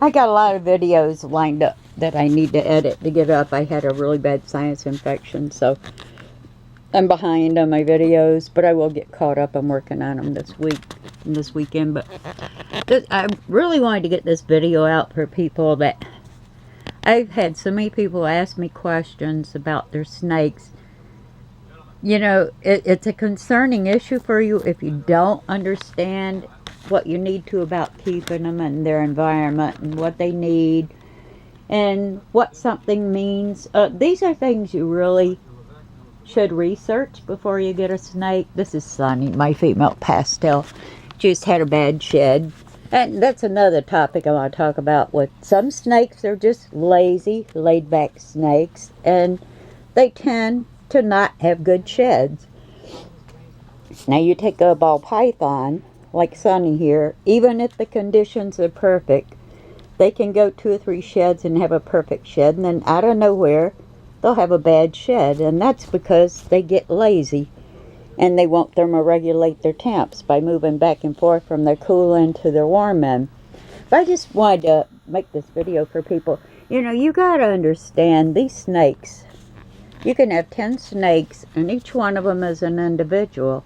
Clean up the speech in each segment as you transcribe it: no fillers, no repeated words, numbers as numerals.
I got a lot of videos lined up that I need to edit to get up. I had a really bad sinus infection, so I'm behind on my videos, but I will get caught up. I'm working on them this weekend. But I really wanted to get this video out for people that I've had so many people ask me questions about their snakes. You know, it's a concerning issue for you if you don't understand what you need to about keeping them and their environment and what they need and what something means. These are things you really should research before you get a snake. This is Sunny, my female pastel. Just had a bad shed. And that's another topic I want to talk about. With some snakes are just lazy, laid back snakes, and they tend to not have good sheds. Now you take a ball python, like Sunny here, even if the conditions are perfect, they can go 2 or 3 sheds and have a perfect shed, and then out of nowhere, they'll have a bad shed, and that's because they get lazy, and they won't thermoregulate their temps by moving back and forth from their cool end to their warm end. But I just wanted to make this video for people. You know, you got to understand these snakes. You can have 10 snakes, and each one of them is an individual.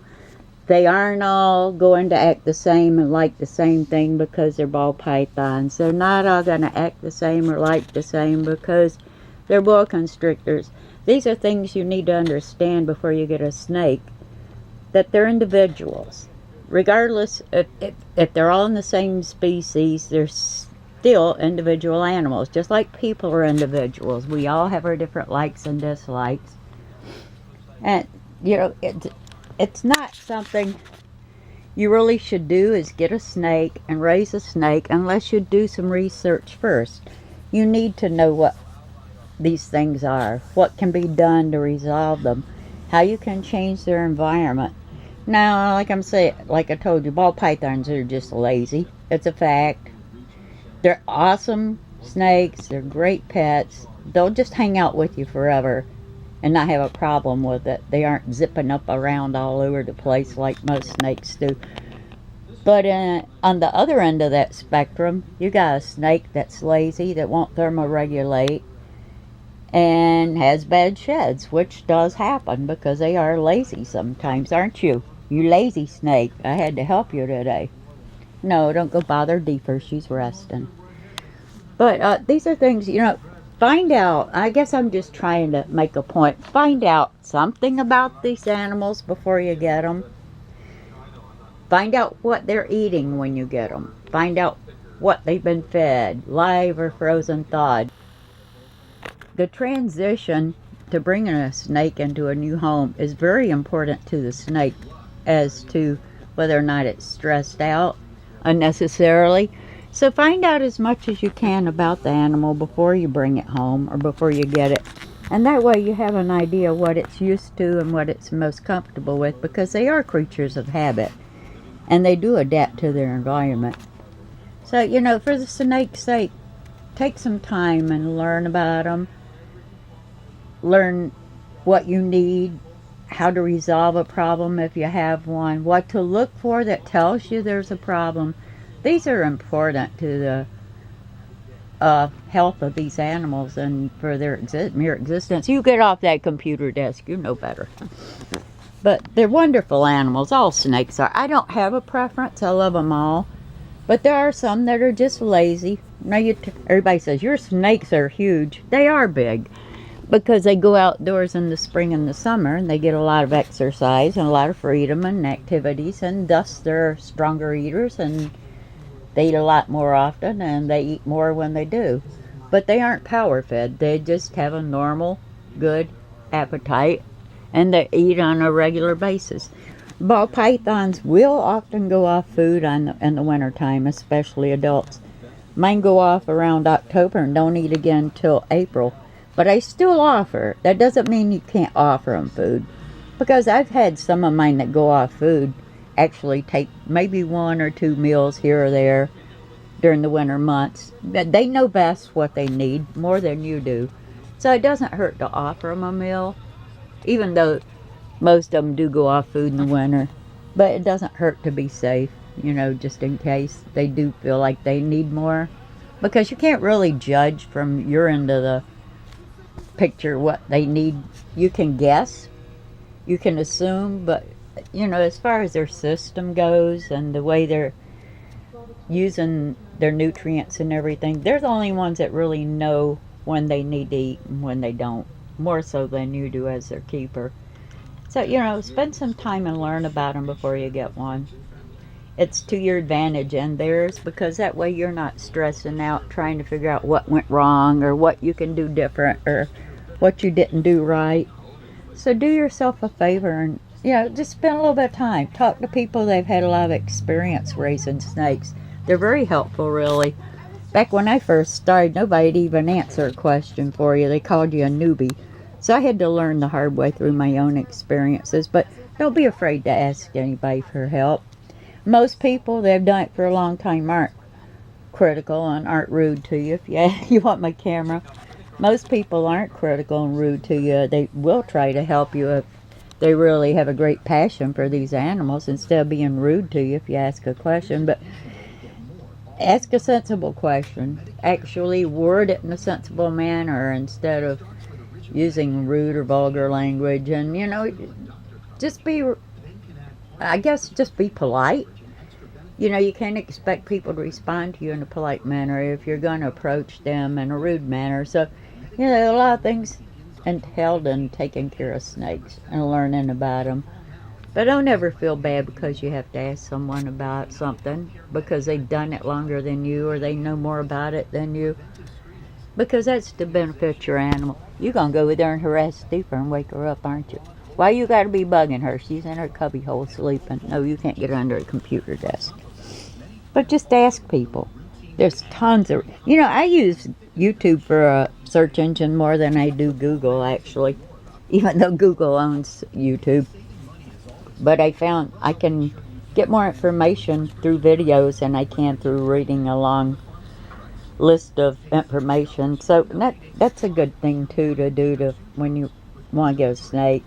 They aren't all going to act the same and like the same thing because they're ball pythons. They're not all going to act the same or like the same because they're boa constrictors. These are things you need to understand before you get a snake, that they're individuals. Regardless if they're all in the same species, they're still individual animals, just like people are individuals. We all have our different likes and dislikes. And, you know, it's not something you really should do is get a snake and raise a snake unless you do some research first. You need to know what these things are, what can be done to resolve them, how you can change their environment. Now, like I told you, ball pythons are just lazy. It's a fact. They're awesome snakes. They're great pets. They'll just hang out with you forever and not have a problem with it. They aren't zipping up around all over the place like most snakes do. But on the other end of that spectrum, you got a snake that's lazy, that won't thermoregulate, and has bad sheds, which does happen because they are lazy sometimes, aren't you? You lazy snake. I had to help you today. No, don't go bother Deeper. She's resting. But these are things, you know, find out. I guess I'm just trying to make a point. Find out something about these animals before you get them. Find out what they're eating when you get them. Find out what they've been fed, live or frozen thawed. The transition to bringing a snake into a new home is very important to the snake as to whether or not it's stressed out unnecessarily. So find out as much as you can about the animal before you bring it home or before you get it. And that way you have an idea what it's used to and what it's most comfortable with, because they are creatures of habit and they do adapt to their environment. So, you know, for the snake's sake, take some time and learn about them. Learn what you need, how to resolve a problem if you have one, what to look for that tells you there's a problem. These are important to the health of these animals and for their mere existence. You get off that computer desk, you know better. But they're wonderful animals. All snakes are. I don't have a preference. I love them all. But there are some that are just lazy. Now, everybody says, your snakes are huge. They are big, because they go outdoors in the spring and the summer, and they get a lot of exercise and a lot of freedom and activities, and thus they're stronger eaters, and they eat a lot more often, and they eat more when they do. But they aren't power fed. They just have a normal, good appetite, and they eat on a regular basis. Ball pythons will often go off food in the wintertime, especially adults. Mine go off around October and don't eat again till April. But I still offer. That doesn't mean you can't offer them food. Because I've had some of mine that go off food actually take maybe 1 or 2 meals here or there during the winter months. They know best what they need, more than you do. So it doesn't hurt to offer them a meal, even though most of them do go off food in the winter. But it doesn't hurt to be safe, you know, just in case they do feel like they need more. because you can't really judge from your end of the picture what they need. You can guess, you can assume, but as far as their system goes and the way they're using their nutrients and everything, they're the only ones that really know when they need to eat and when they don't, more so than you do as their keeper. So, spend some time and learn about them before you get one. It's to your advantage and theirs, because that way you're not stressing out trying to figure out what went wrong or what you can do different or what you didn't do right. So do yourself a favor and just spend a little bit of time. Talk to people they've had a lot of experience raising snakes. They're very helpful, really. Back when I first started, nobody'd even answer a question for you. They called you a newbie. So I had to learn the hard way through my own experiences. But don't be afraid to ask anybody for help. Most people that have done it for a long time aren't critical and aren't rude to you. If you want my camera. Most people aren't critical and rude to you. They will try to help you if they really have a great passion for these animals, instead of being rude to you if you ask a question. But ask a sensible question. Actually word it in a sensible manner instead of using rude or vulgar language. And just be polite. You can't expect people to respond to you in a polite manner if you're going to approach them in a rude manner. So, a lot of things entailed in taking care of snakes and learning about them. But don't ever feel bad because you have to ask someone about something because they've done it longer than you or they know more about it than you. Because that's to benefit your animal. You're going to go there and harass Stephen and wake her up, aren't you? Why you got to be bugging her? She's in her cubby hole sleeping. No, you can't get under a computer desk. But just ask people. There's tons of... I use YouTube for a search engine more than I do Google, actually. Even though Google owns YouTube. But I found I can get more information through videos than I can through reading a long list of information. So that's a good thing, too, to do when you want to get a snake.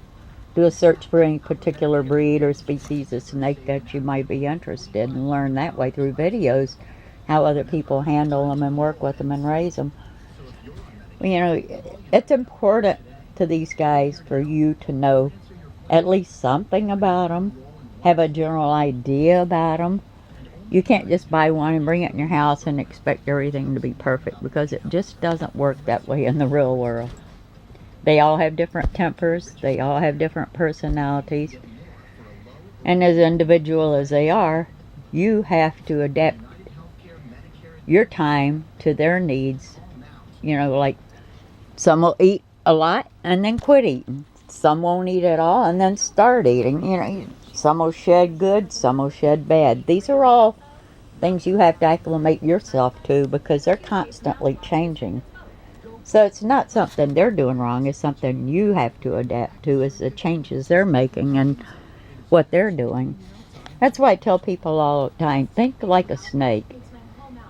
Do a search for any particular breed or species of snake that you might be interested in and learn that way through videos how other people handle them and work with them and raise them. It's important to these guys for you to know at least something about them, have a general idea about them. You can't just buy one and bring it in your house and expect everything to be perfect, because it just doesn't work that way in the real world. They all have different tempers. They all have different personalities. And as individual as they are, you have to adapt your time to their needs. Like some will eat a lot and then quit eating. Some won't eat at all and then start eating. Some will shed good, some will shed bad. These are all things you have to acclimate yourself to because they're constantly changing. So it's not something they're doing wrong. It's something you have to adapt to, is the changes they're making and what they're doing. That's why I tell people all the time, think like a snake.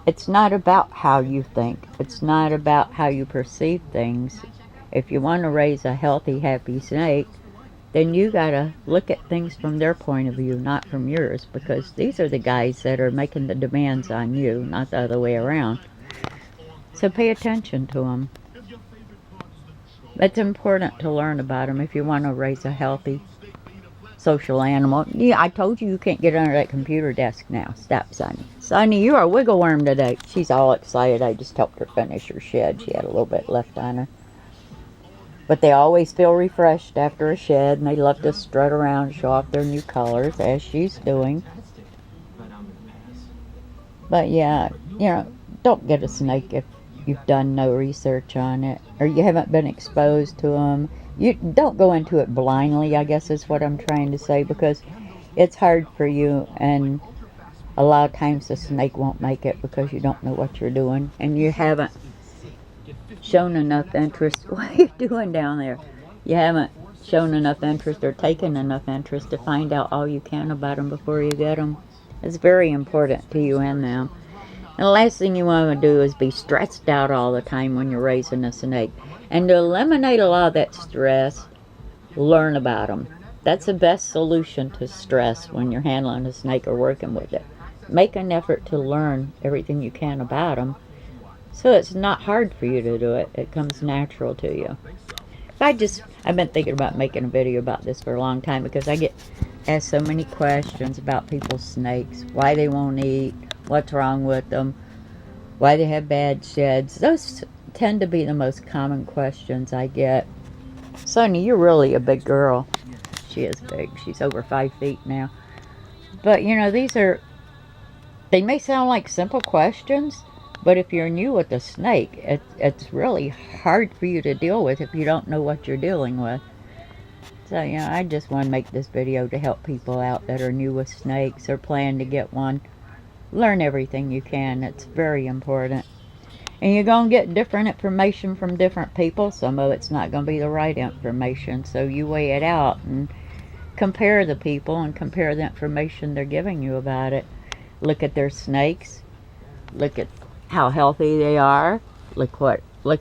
It's not about how you think. It's not about how you perceive things. If you want to raise a healthy, happy snake, then you got to look at things from their point of view, not from yours, because these are the guys that are making the demands on you, not the other way around. So pay attention to them. It's important to learn about them if you want to raise a healthy social animal. Yeah, I told you can't get under that computer desk now. Stop, Sonny. Sonny, you are a wiggle worm today. She's all excited. I just helped her finish her shed. She had a little bit left on her. But they always feel refreshed after a shed, and they love to strut around and show off their new colors, as she's doing. But yeah, don't get a snake if you've done no research on it, or you haven't been exposed to them. You don't go into it blindly, I guess is what I'm trying to say, because it's hard for you, and a lot of times the snake won't make it because you don't know what you're doing, and you haven't shown enough interest. What are you doing down there? You haven't shown enough interest or taken enough interest to find out all you can about them before you get them. It's very important to you and them. And the last thing you want to do is be stressed out all the time when you're raising a snake. And to eliminate a lot of that stress, learn about them. That's the best solution to stress when you're handling a snake or working with it. Make an effort to learn everything you can about them. So it's not hard for you to do it. It comes natural to you. I've been thinking about making a video about this for a long time because I get asked so many questions about people's snakes, why they won't eat, what's wrong with them, why they have bad sheds. Those tend to be the most common questions I get. Sonny, you're really a big girl. She is big. She's over 5 feet now. But, you know, they may sound like simple questions, but if you're new with a snake, it's really hard for you to deal with if you don't know what you're dealing with. So, you know, I just want to make this video to help people out that are new with snakes or plan to get one. Learn everything you can. It's very important. And you're going to get different information from different people. Some of it's not going to be the right information. So you weigh it out and compare the people and compare the information they're giving you about it. Look at their snakes. Look at how healthy they are. Look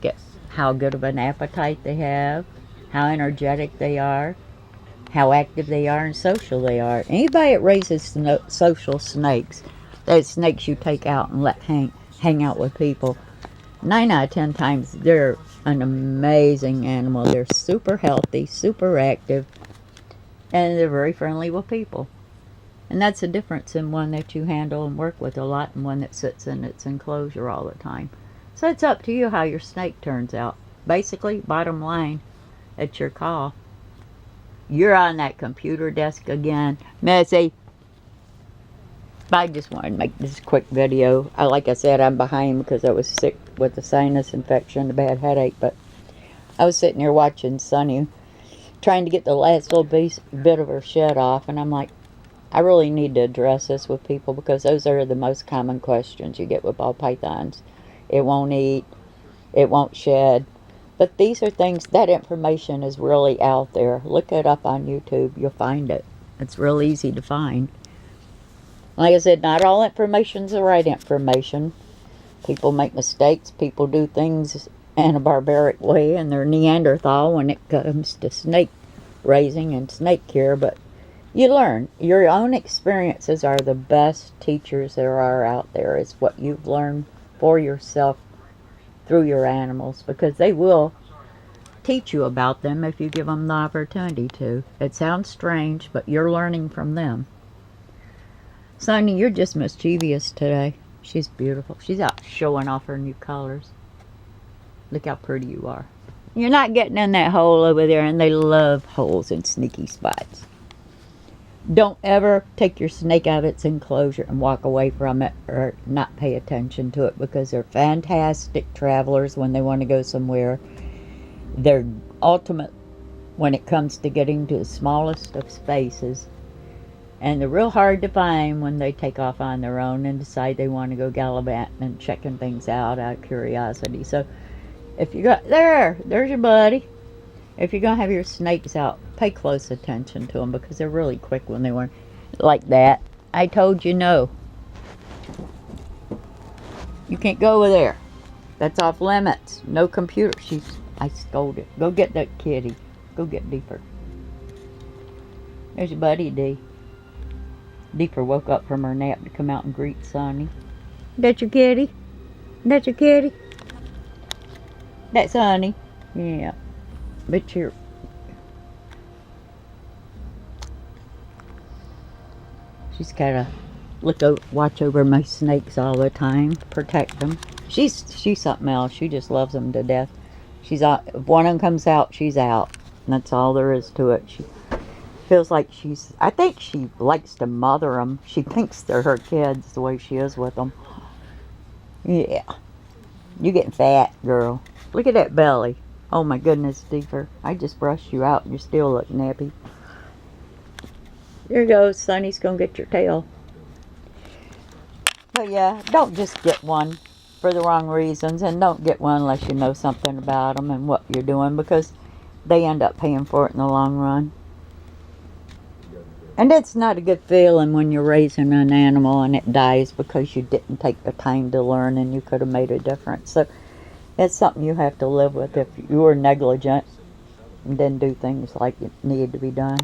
at how good of an appetite they have. How energetic they are. How active they are and social they are. Anybody that raises social snakes, those snakes you take out and let hang out with people, 9 out of 10 times they're an amazing animal. They're super healthy, super active, and they're very friendly with people. And that's the difference in one that you handle and work with a lot and one that sits in its enclosure all the time. So it's up to you how your snake turns out. Basically, bottom line, it's your call. You're on that computer desk again. Messy. I just wanted to make this quick video. Like I said, I'm behind because I was sick with a sinus infection, a bad headache. But I was sitting here watching Sunny trying to get the last little bit of her shed off. And I'm like, I really need to address this with people because those are the most common questions you get with ball pythons. It won't eat. It won't shed. But these are things, that information is really out there. Look it up on YouTube. You'll find it. It's real easy to find. Like I said, not all information is the right information. People make mistakes. People do things in a barbaric way, and they're Neanderthal when it comes to snake raising and snake care. But you learn. Your own experiences are the best teachers there are out there. It's what you've learned for yourself through your animals, because they will teach you about them if you give them the opportunity to. It sounds strange, but you're learning from them. Sonny, you're just mischievous today. She's beautiful. She's out showing off her new colors. Look how pretty you are. You're not getting in that hole over there, and they love holes and sneaky spots. Don't ever take your snake out of its enclosure and walk away from it or not pay attention to it, because they're fantastic travelers when they want to go somewhere. They're ultimate when it comes to getting to the smallest of spaces. And they're real hard to find when they take off on their own and decide they want to go gallivanting and checking things out of curiosity. So if you got, there's your buddy. If you're going to have your snakes out, pay close attention to them, because they're really quick when they want like that. I told you no. You can't go over there. That's off limits. No computer. I scolded. Go get that kitty. Go get Deeper. There's your buddy, Dee. Deeper woke up from her nap to come out and greet Sonny. That's your kitty? That's your kitty? That's Sonny. Yeah. But she's gotta watch over my snakes all the time, protect them. She's something else. She just loves them to death. If one of them comes out, she's out. And that's all there is to it. She feels like I think she likes to mother them. She thinks they're her kids the way she is with them. Yeah. You're getting fat, girl. Look at that belly. Oh my goodness, Deeper. I just brushed you out and you still look nappy. There goes. Sonny's gonna get your tail. But yeah, don't just get one for the wrong reasons, and don't get one unless you know something about them and what you're doing, because they end up paying for it in the long run. And it's not a good feeling when you're raising an animal and it dies because you didn't take the time to learn and you could have made a difference. So it's something you have to live with if you were negligent and didn't do things like it needed to be done.